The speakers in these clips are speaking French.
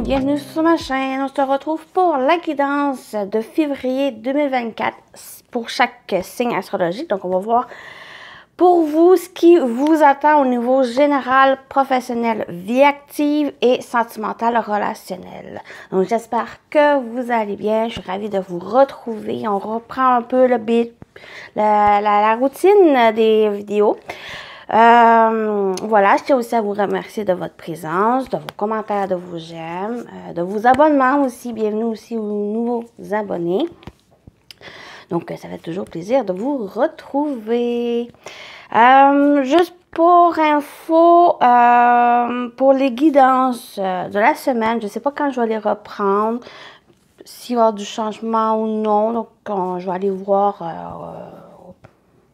bienvenue sur ma chaîne. On se retrouve pour la guidance de février 2024 pour chaque signe astrologique. Donc, on va voir pour vous ce qui vous attend au niveau général, professionnel, vie active et sentimentale relationnelle. Donc, j'espère que vous allez bien. Je suis ravie de vous retrouver. On reprend un peu la routine des vidéos. Voilà, je tiens aussi à vous remercier de votre présence, de vos commentaires, de vos j'aime, de vos abonnements aussi. Bienvenue aussi aux nouveaux abonnés. Donc, ça fait toujours plaisir de vous retrouver. Juste pour info, pour les guidances de la semaine, je ne sais pas quand je vais les reprendre, s'il va y avoir du changement ou non. Donc, je vais aller voir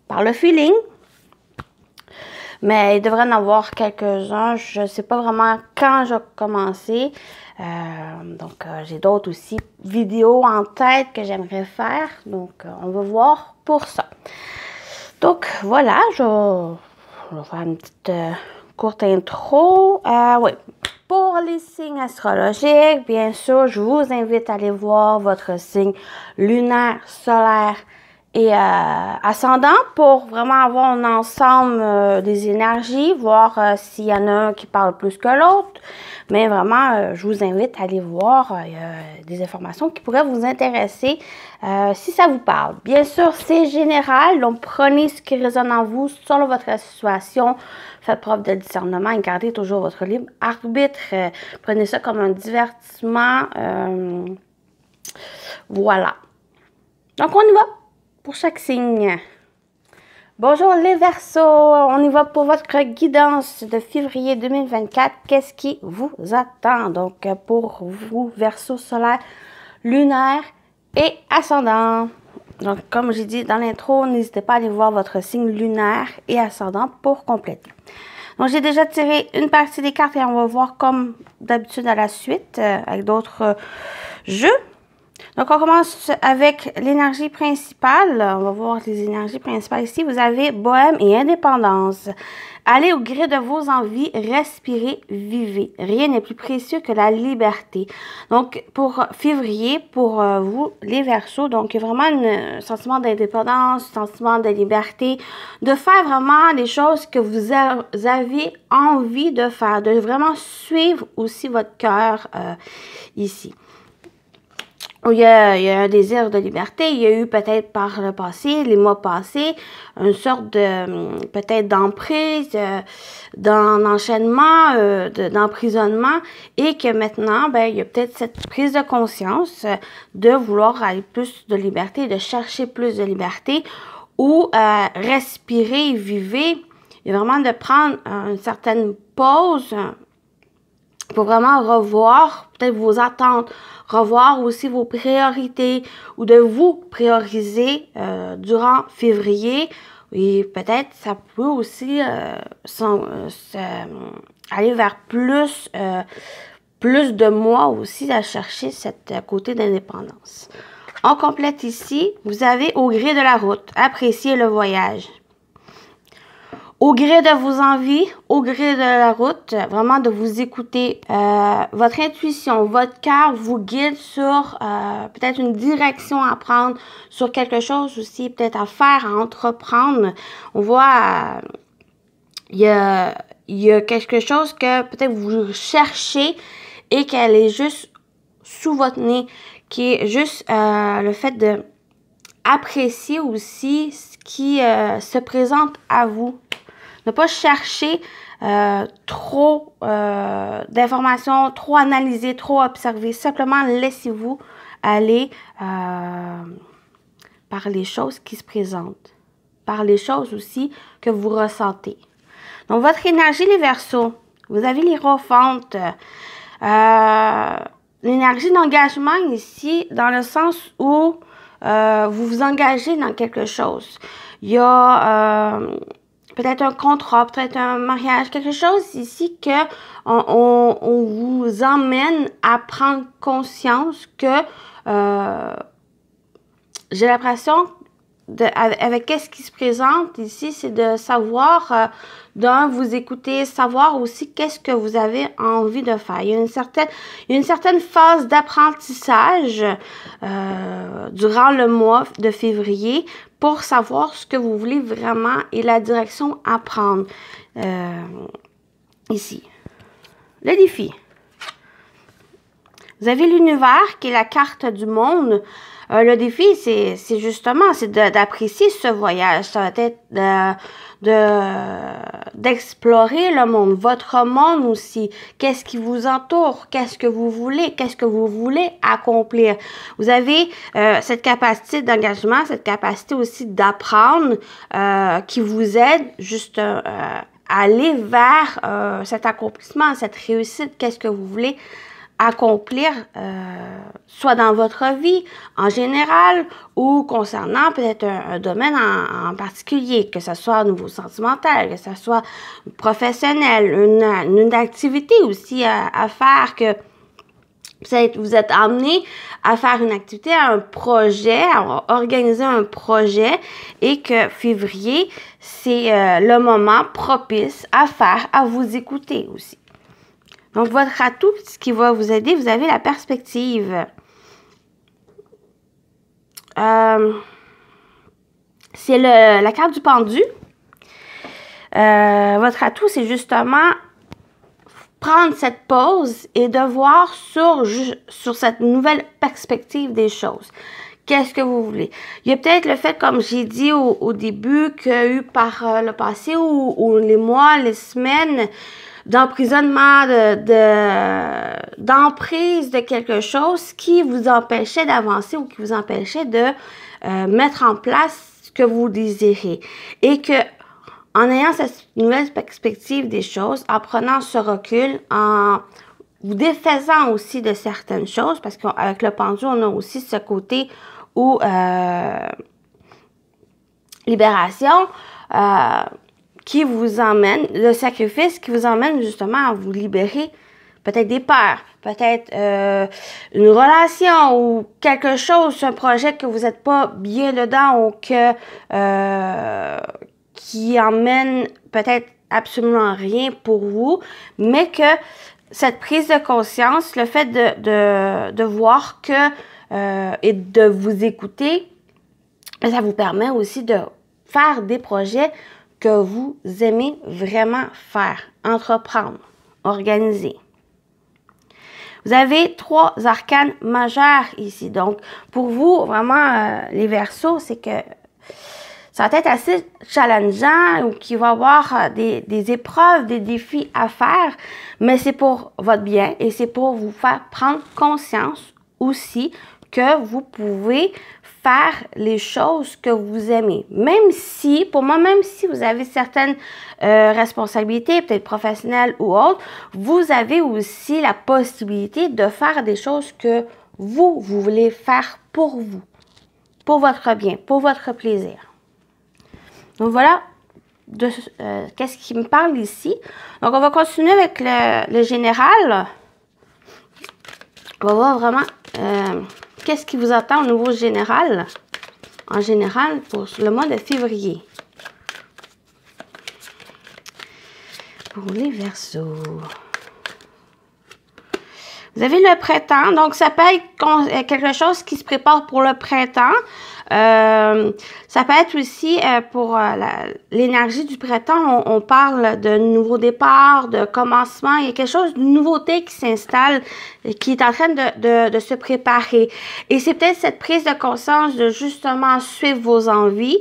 par le feeling. Mais il devrait en avoir quelques-uns. Je ne sais pas vraiment quand je vais commencer. J'ai d'autres aussi vidéos en tête que j'aimerais faire. Donc, on va voir pour ça. Donc, voilà, je vais faire une petite courte intro. Oui, pour les signes astrologiques, bien sûr, je vous invite à aller voir votre signe lunaire, solaire et ascendant pour vraiment avoir un ensemble des énergies, voir s'il y en a un qui parle plus que l'autre. Mais vraiment, je vous invite à aller voir des informations qui pourraient vous intéresser si ça vous parle. Bien sûr, c'est général, donc prenez ce qui résonne en vous selon votre situation. Faites preuve de discernement et gardez toujours votre libre arbitre. Prenez ça comme un divertissement. Voilà. Donc, on y va pour chaque signe. Bonjour les Verseaux, on y va pour votre guidance de février 2024. Qu'est-ce qui vous attend? Donc, pour vous, Verseau solaire, lunaire et ascendant. Donc, comme j'ai dit dans l'intro, n'hésitez pas à aller voir votre signe lunaire et ascendant pour compléter. Donc, j'ai déjà tiré une partie des cartes et on va voir comme d'habitude à la suite avec d'autres jeux. Donc, on commence avec l'énergie principale. On va voir les énergies principales ici. Vous avez bohème et indépendance. Allez au gré de vos envies, respirez, vivez. Rien n'est plus précieux que la liberté. Donc, pour février, pour vous, les Verseaux, donc, il y a vraiment un sentiment d'indépendance, un sentiment de liberté, de faire vraiment les choses que vous avez envie de faire, de vraiment suivre aussi votre cœur ici. Il y a un désir de liberté, il y a eu peut-être par le passé, les mois passés, une sorte de, peut-être d'emprise, d'enchaînement, d'emprisonnement, et que maintenant, ben, il y a peut-être cette prise de conscience de vouloir aller plus de liberté, de chercher plus de liberté, ou respirer, vivre, et vraiment de prendre une certaine pause, pour vraiment revoir peut-être vos attentes, revoir aussi vos priorités ou de vous prioriser durant février. Et peut-être ça peut aussi aller vers plus de mois aussi à chercher cette côté d'indépendance. On complète ici, vous avez au gré de la route, appréciez le voyage. Au gré de vos envies, au gré de la route, vraiment de vous écouter. Votre intuition, votre cœur vous guide sur peut-être une direction à prendre, sur quelque chose aussi peut-être à faire, à entreprendre. On voit, il y a quelque chose que peut-être vous cherchez et qu'elle est juste sous votre nez, qui est juste le fait de apprécier aussi ce qui se présente à vous. Ne pas chercher trop d'informations, trop analyser, trop observer. Simplement, laissez-vous aller par les choses qui se présentent. Par les choses aussi que vous ressentez. Donc, votre énergie, les Verseaux, vous avez l'Hiérophante. L'énergie d'engagement ici, dans le sens où vous vous engagez dans quelque chose. Il y a peut-être un contrat, peut-être un mariage, quelque chose ici que on vous emmène à prendre conscience que j'ai l'impression avec qu'est-ce qui se présente ici, c'est de savoir, d'un, vous écouter, savoir aussi qu'est-ce que vous avez envie de faire. Il y a une certaine phase d'apprentissage durant le mois de février pour savoir ce que vous voulez vraiment et la direction à prendre. Ici, le défi. Vous avez l'univers qui est la carte du monde. Le défi, c'est justement d'apprécier ce voyage. Ça va être d'explorer le monde, votre monde aussi. Qu'est-ce qui vous entoure? Qu'est-ce que vous voulez? Qu'est-ce que vous voulez accomplir? Vous avez cette capacité d'engagement, cette capacité aussi d'apprendre qui vous aide juste à aller vers cet accomplissement, cette réussite. Qu'est-ce que vous voulez accomplir, soit dans votre vie en général ou concernant peut-être un domaine en particulier, que ce soit au niveau sentimental, que ce soit professionnel, une activité aussi à faire, que vous êtes amené à faire une activité, un projet, à organiser un projet et que février, c'est le moment propice à faire, à vous écouter aussi. Donc, votre atout, ce qui va vous aider, vous avez la perspective. C'est la carte du pendu. Votre atout, c'est justement prendre cette pause et de voir sur cette nouvelle perspective des choses. Qu'est-ce que vous voulez? Il y a peut-être le fait, comme j'ai dit au début, qu'il y a eu par le passé ou les mois, les semaines, d'emprisonnement, d'emprise de quelque chose qui vous empêchait d'avancer ou qui vous empêchait de mettre en place ce que vous désirez. Et que, en ayant cette nouvelle perspective des choses, en prenant ce recul, en vous défaisant aussi de certaines choses, parce qu'avec le pendu, on a aussi ce côté où libération, qui vous emmène, le sacrifice qui vous emmène justement à vous libérer peut-être des peurs, peut-être une relation ou quelque chose, un projet que vous n'êtes pas bien dedans ou qui emmène peut-être absolument rien pour vous, mais que cette prise de conscience, le fait de voir que et de vous écouter, ça vous permet aussi de faire des projets que vous aimez vraiment faire, entreprendre, organiser. Vous avez 3 arcanes majeurs ici. Donc, pour vous, vraiment, les Verseaux, c'est que ça va être assez challengeant ou qu'il va y avoir des épreuves, des défis à faire, mais c'est pour votre bien et c'est pour vous faire prendre conscience aussi que vous pouvez faire les choses que vous aimez. Même si, pour moi, même si vous avez certaines responsabilités, peut-être professionnelles ou autres, vous avez aussi la possibilité de faire des choses que vous voulez faire pour vous, pour votre bien, pour votre plaisir. Donc voilà, qu'est-ce qui me parle ici. Donc on va continuer avec le général. On va voir vraiment qu'est-ce qui vous attend au niveau général, en général, pour le mois de février. Pour les Verseaux. Vous avez le printemps, donc ça peut être quelque chose qui se prépare pour le printemps. Ça peut être aussi pour l'énergie du printemps, on parle de nouveau départ, de commencement. Il y a quelque chose de nouveauté qui s'installe, qui est en train de se préparer. Et c'est peut-être cette prise de conscience de justement suivre vos envies,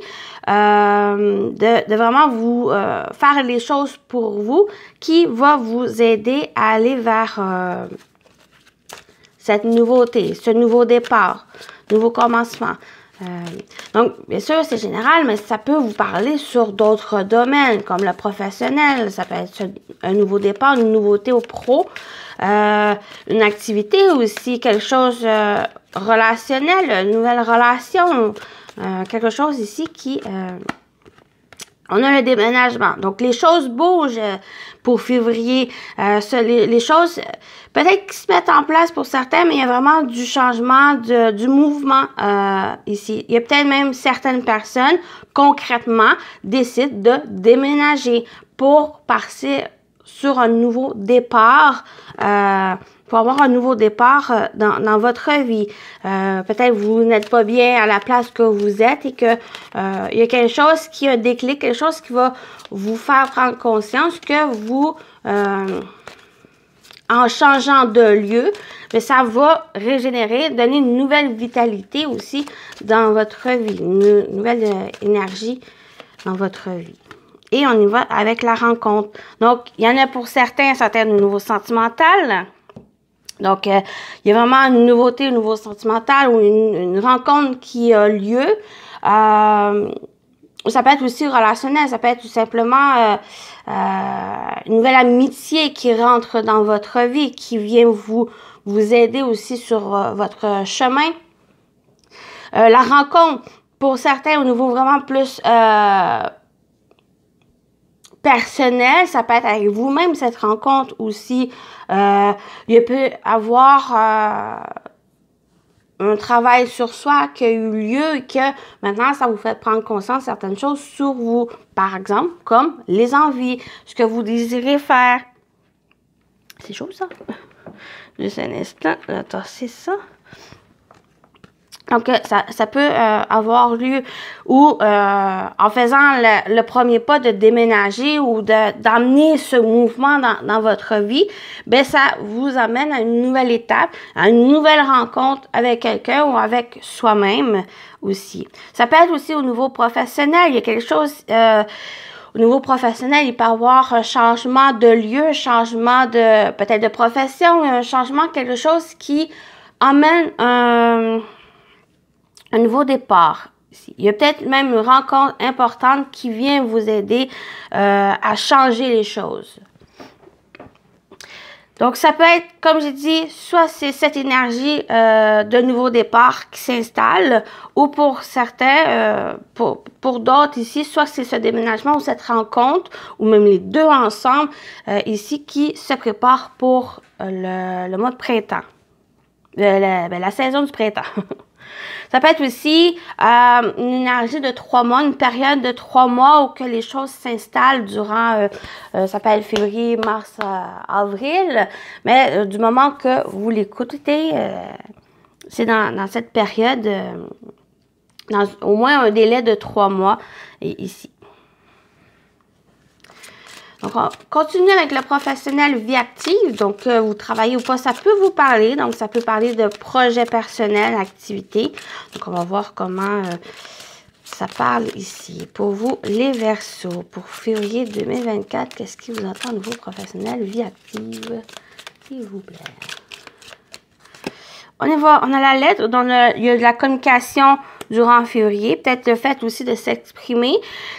de vraiment vous faire les choses pour vous, qui va vous aider à aller vers cette nouveauté, ce nouveau départ, nouveau commencement. Donc, bien sûr, c'est général, mais ça peut vous parler sur d'autres domaines, comme le professionnel. Ça peut être un nouveau départ, une nouveauté au pro, une activité aussi, quelque chose relationnel, une nouvelle relation, quelque chose ici qui On a le déménagement. Donc, les choses bougent pour février. Les choses, peut-être qui se mettent en place pour certains, mais il y a vraiment du changement, du mouvement ici. Il y a peut-être même certaines personnes, concrètement, décident de déménager pour passer sur un nouveau départ, pour avoir un nouveau départ dans votre vie. Peut-être vous n'êtes pas bien à la place que vous êtes et que il y a quelque chose qui a un déclic, quelque chose qui va vous faire prendre conscience que vous, en changeant de lieu, mais ça va régénérer, donner une nouvelle vitalité aussi dans votre vie, une nouvelle énergie dans votre vie. Et on y va avec la rencontre. Donc, il y en a pour certains au niveau sentimental. Donc, il y a vraiment une nouveauté au niveau sentimental ou une rencontre qui a lieu. Ça peut être aussi relationnel, ça peut être tout simplement une nouvelle amitié qui rentre dans votre vie, qui vient vous aider aussi sur votre chemin. La rencontre, pour certains, au niveau vraiment plus personnel, ça peut être avec vous-même cette rencontre aussi. Il peut avoir un travail sur soi qui a eu lieu et que maintenant ça vous fait prendre conscience de certaines choses sur vous. Par exemple, comme les envies, ce que vous désirez faire. C'est chaud ça? Juste un instant, je vais tasser ça. Donc, ça peut avoir lieu ou en faisant le premier pas de déménager ou d'amener ce mouvement dans votre vie, ben ça vous amène à une nouvelle étape, à une nouvelle rencontre avec quelqu'un ou avec soi-même aussi. Ça peut être aussi au niveau professionnel. Il y a quelque chose... au niveau professionnel, il peut y avoir un changement de lieu, un changement de peut-être de profession, un changement, quelque chose qui amène un nouveau départ. Il y a peut-être même une rencontre importante qui vient vous aider à changer les choses. Donc, ça peut être, comme j'ai dit, soit c'est cette énergie de nouveau départ qui s'installe, ou pour certains, pour d'autres ici, soit c'est ce déménagement ou cette rencontre, ou même les deux ensemble, ici, qui se préparent pour le mois de printemps, la saison du printemps. Ça peut être aussi une énergie de 3 mois, une période de 3 mois où que les choses s'installent durant, ça peut être février, mars, avril, mais du moment que vous l'écoutez, c'est dans cette période, dans au moins un délai de 3 mois ici. Donc, on continue avec le professionnel vie active. Donc, vous travaillez ou pas, ça peut vous parler. Donc, ça peut parler de projets personnels, activités. Donc, on va voir comment ça parle ici. Pour vous, les Verseaux, pour février 2024, qu'est-ce qui vous entend au niveau professionnel vie active? S'il vous plaît. On y va. On a la lettre. Il y a de la communication durant février. Peut-être le fait aussi de s'exprimer.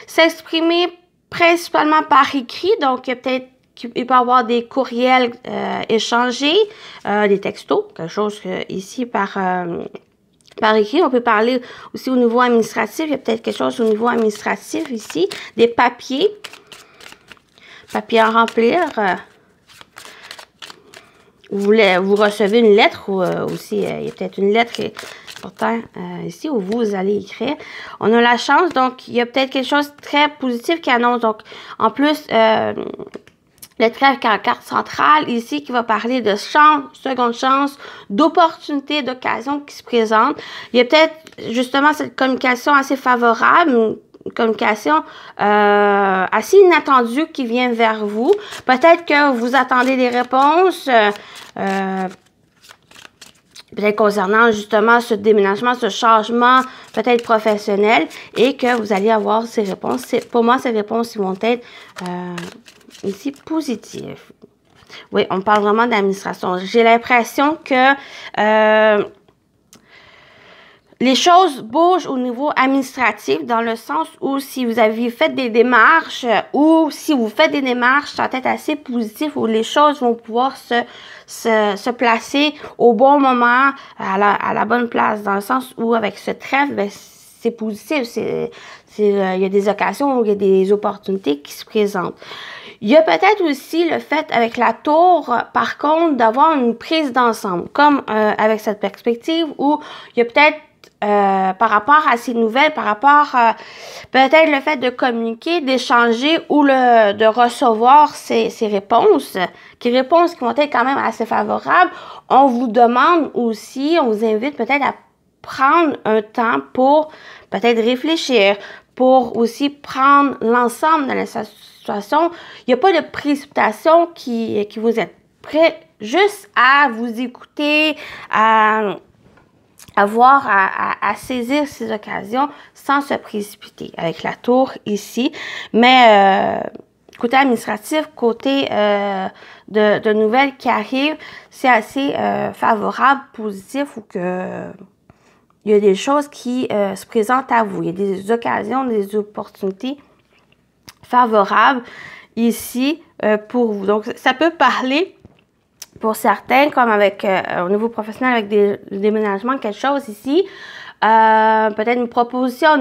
S'exprimer principalement par écrit, donc il peut y avoir des courriels échangés, des textos, quelque chose ici par écrit. On peut parler aussi au niveau administratif, il y a peut-être quelque chose au niveau administratif ici, des papiers à remplir. Vous recevez une lettre ou aussi, il y a peut-être une lettre qui est important ici où vous allez écrire. On a la chance, donc il y a peut-être quelque chose de très positif qui annonce. Donc, en plus, le trèfle en carte centrale ici qui va parler de chance, seconde chance, d'opportunités, d'occasions qui se présentent. Il y a peut-être justement cette communication assez favorable, une communication assez inattendue qui vient vers vous. Peut-être que vous attendez des réponses, peut-être concernant justement ce déménagement, ce changement peut-être professionnel et que vous allez avoir ces réponses. Pour moi, ces réponses ils vont être ici positives. Oui, on parle vraiment d'administration. J'ai l'impression que les choses bougent au niveau administratif dans le sens où si vous avez fait des démarches ou si vous faites des démarches, ça va être assez positif où les choses vont pouvoir se placer au bon moment, à la bonne place, dans le sens où avec ce trèfle, ben, c'est positif. Il y a des occasions où il y a des opportunités qui se présentent. Il y a peut-être aussi le fait avec la tour, par contre, d'avoir une prise d'ensemble, comme avec cette perspective où il y a peut-être par rapport à ces nouvelles, par rapport peut-être le fait de communiquer, d'échanger ou de recevoir ces réponses, qui vont être quand même assez favorables. On vous demande aussi, on vous invite peut-être à prendre un temps pour peut-être réfléchir, pour aussi prendre l'ensemble de la situation. Il n'y a pas de précipitation qui vous êtes prêt juste à vous écouter, à saisir ces occasions sans se précipiter avec la tour ici. Mais côté administratif, côté de nouvelles qui arrivent, c'est assez favorable, positif ou que il y a des choses qui se présentent à vous. Il y a des occasions, des opportunités favorables ici pour vous. Donc, ça peut parler pour certains, comme avec au niveau professionnel, avec des déménagements, quelque chose ici. Peut-être une proposition,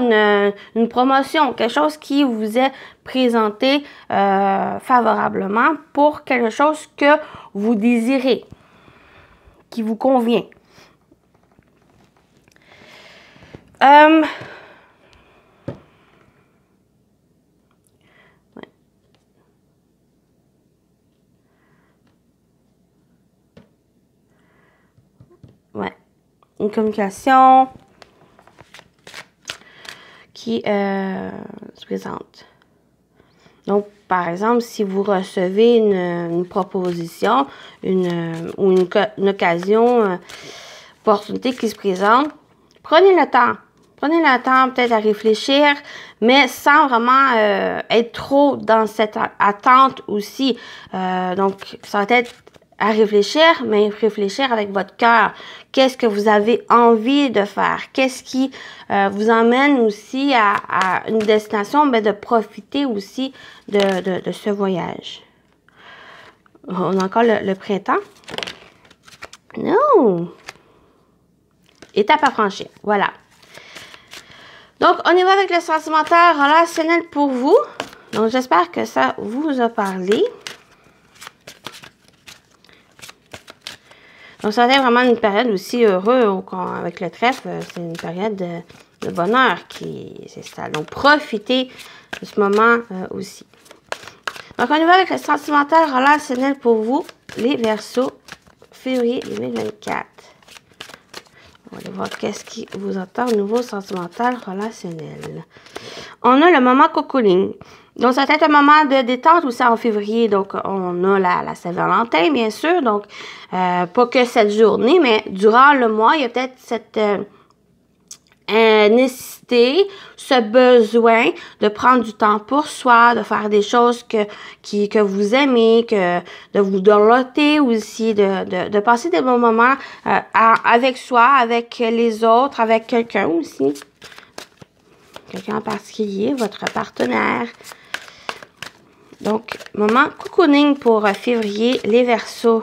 une promotion, quelque chose qui vous est présenté favorablement pour quelque chose que vous désirez, qui vous convient. Ouais. Une communication qui se présente. Donc, par exemple, si vous recevez une proposition, ou une occasion, opportunité qui se présente, prenez le temps. Prenez le temps peut-être à réfléchir, mais sans vraiment être trop dans cette attente aussi. Donc, ça va être à réfléchir, mais réfléchir avec votre cœur. Qu'est-ce que vous avez envie de faire? Qu'est-ce qui vous emmène aussi à une destination? Ben, de profiter aussi de ce voyage. On a encore le printemps. Non! Étape à franchir. Voilà. Donc, on y va avec le sentimental relationnel pour vous. Donc, j'espère que ça vous a parlé. Donc, ça va être vraiment une période aussi heureuse avec le trèfle. C'est une période de bonheur qui s'installe. Donc, profitez de ce moment aussi. Donc, on y va avec le sentimental relationnel pour vous, les Verseaux, février 2024. On va aller voir qu'est-ce qui vous attend au niveau sentimental relationnel. On a le moment cocooning. Donc, ça va être un moment de détente aussi en février. Donc, on a la Saint-Valentin, bien sûr. Donc, pas que cette journée, mais durant le mois, il y a peut-être cette nécessité, ce besoin de prendre du temps pour soi, de faire des choses que vous aimez, de vous dorloter aussi, de passer des bons moments avec soi, avec les autres, avec quelqu'un aussi. Quelqu'un en particulier, votre partenaire. Donc, moment cocooning pour février, les Verseaux.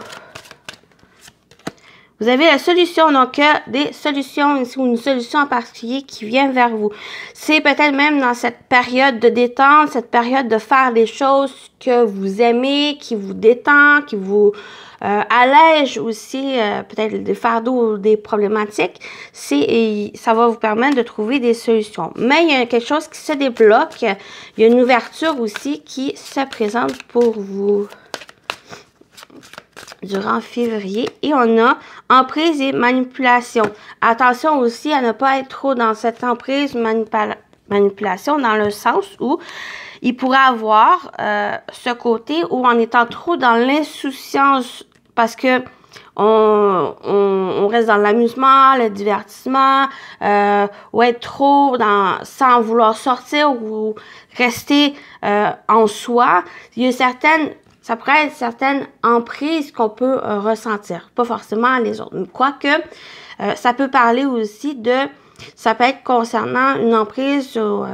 Vous avez la solution, donc des solutions ici ou une solution en particulier qui vient vers vous. C'est peut-être même dans cette période de détente, cette période de faire des choses que vous aimez, qui vous détend, qui vous allège aussi peut-être des fardeaux ou des problématiques. Ça va vous permettre de trouver des solutions. Mais il y a quelque chose qui se débloque. Il y a une ouverture aussi qui se présente pour vous durant février. Et on a emprise et manipulation. Attention aussi à ne pas être trop dans cette emprise manipulation dans le sens où il pourrait avoir ce côté où en étant trop dans l'insouciance parce que on reste dans l'amusement, le divertissement, ou être trop sans vouloir sortir ou rester en soi. Il y a ça pourrait être certaines emprises qu'on peut ressentir, pas forcément les autres. Quoique, ça peut parler aussi ça peut être concernant une emprise sur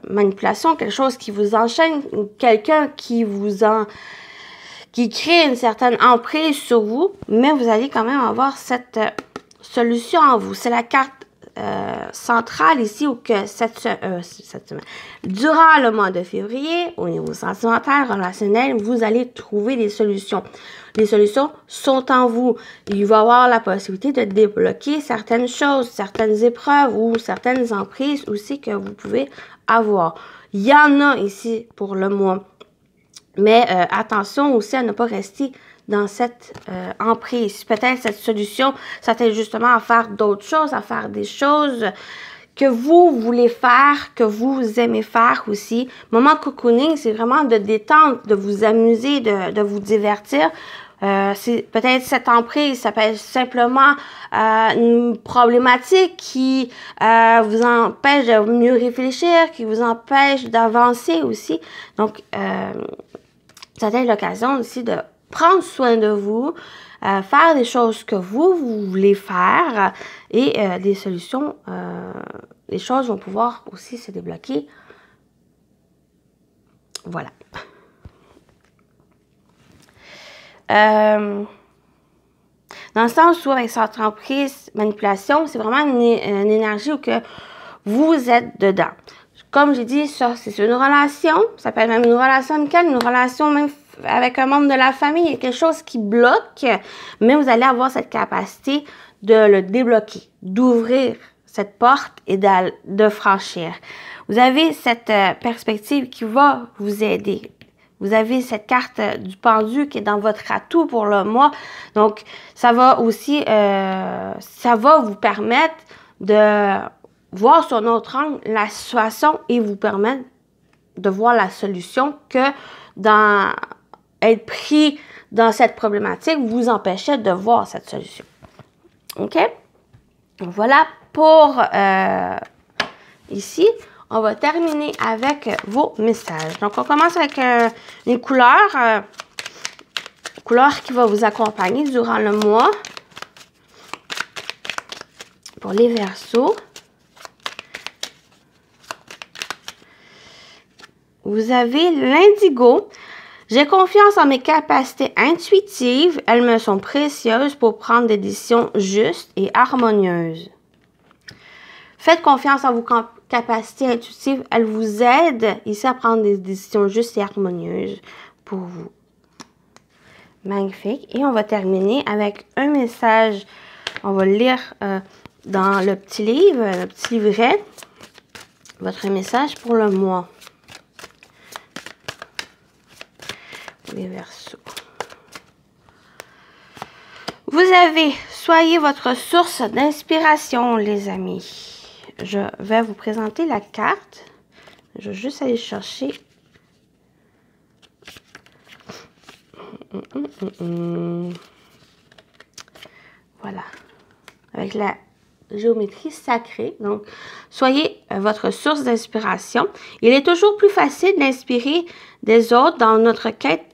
manipulation, quelque chose qui vous enchaîne, quelqu'un qui crée une certaine emprise sur vous, mais vous allez quand même avoir cette solution en vous. C'est la carte central ici où que cette semaine, durant le mois de février, au niveau sentimental, relationnel, vous allez trouver des solutions. Les solutions sont en vous. Il va y avoir la possibilité de débloquer certaines choses, certaines épreuves ou certaines emprises aussi que vous pouvez avoir. Il y en a ici pour le mois. Mais attention aussi à ne pas rester dans cette emprise. Peut-être cette solution, ça t'aide justement à faire d'autres choses, à faire des choses que vous voulez faire, que vous aimez faire aussi. Moment cocooning, c'est vraiment de détendre, de vous amuser, de vous divertir. C'est peut-être cette emprise, ça peut être simplement une problématique qui vous empêche de mieux réfléchir, qui vous empêche d'avancer aussi. Donc, ça peut être l'occasion aussi de prendre soin de vous, faire des choses que vous voulez faire et des solutions, les choses vont pouvoir aussi se débloquer. Voilà. Dans le sens où avec cette emprise, manipulation, c'est vraiment une énergie où que vous êtes dedans. Comme j'ai dit, ça, c'est une relation. Ça peut être même une relation amicale, une relation même avec un membre de la famille. Il y a quelque chose qui bloque, mais vous allez avoir cette capacité de le débloquer, d'ouvrir cette porte et de franchir. Vous avez cette perspective qui va vous aider. Vous avez cette carte du pendu qui est dans votre atout pour le mois. Donc, ça va aussi, ça va vous permettre de voir sur un autre angle la situation et vous permettre de voir la solution que être pris dans cette problématique vous empêchait de voir cette solution. OK? Voilà pour ici. On va terminer avec vos messages. Donc, on commence avec une couleur qui va vous accompagner durant le mois pour les Verseaux. Vous avez l'indigo. J'ai confiance en mes capacités intuitives. Elles me sont précieuses pour prendre des décisions justes et harmonieuses. Faites confiance en vos capacités intuitives. Elles vous aident ici à prendre des décisions justes et harmonieuses pour vous. Magnifique. Et on va terminer avec un message. On va le lire dans le petit livre, le petit livret. Votre message pour le mois. Les Verseaux. Vous avez, soyez votre source d'inspiration, les amis. Je vais vous présenter la carte. Je vais juste aller chercher. Voilà. Avec la géométrie sacrée. Donc, soyez votre source d'inspiration. Il est toujours plus facile d'inspirer des autres dans notre quête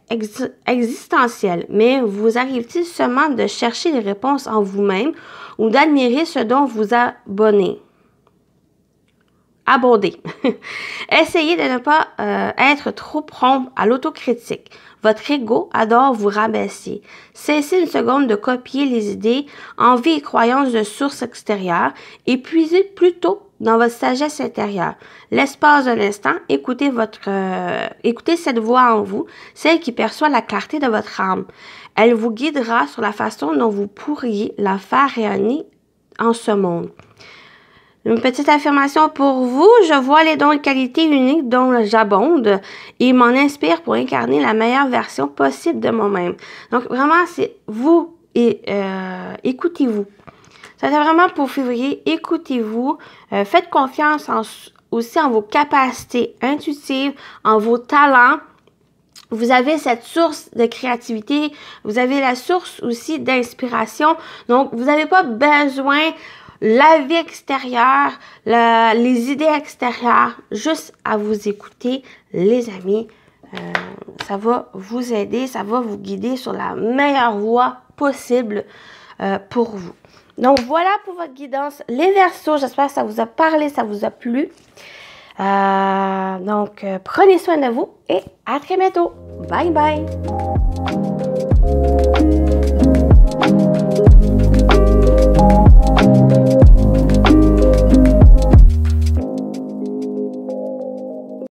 existentielle. Mais vous arrive-t-il seulement de chercher les réponses en vous-même ou d'admirer ce dont vous abonnez? Abondez. Essayez de ne pas être trop prompt à l'autocritique. Votre ego adore vous rabaisser. Cessez une seconde de copier les idées, envies et croyances de sources extérieures et puisez plutôt dans votre sagesse intérieure. L'espace d'un instant, écoutez cette voix en vous, celle qui perçoit la clarté de votre âme. Elle vous guidera sur la façon dont vous pourriez la faire rayonner en ce monde. Une petite affirmation pour vous. Je vois les dons et qualités uniques dont j'abonde et m'en inspire pour incarner la meilleure version possible de moi-même. Donc, vraiment, c'est vous et écoutez-vous. Ça, c'est vraiment pour février. Écoutez-vous. Faites confiance aussi en vos capacités intuitives, en vos talents. Vous avez cette source de créativité. Vous avez la source aussi d'inspiration. Donc, vous n'avez pas besoin la vie extérieure, les idées extérieures, juste à vous écouter, les amis. Ça va vous aider, ça va vous guider sur la meilleure voie possible pour vous. Donc, voilà pour votre guidance. Les Verseaux, j'espère que ça vous a parlé, ça vous a plu. Donc, prenez soin de vous et à très bientôt. Bye bye!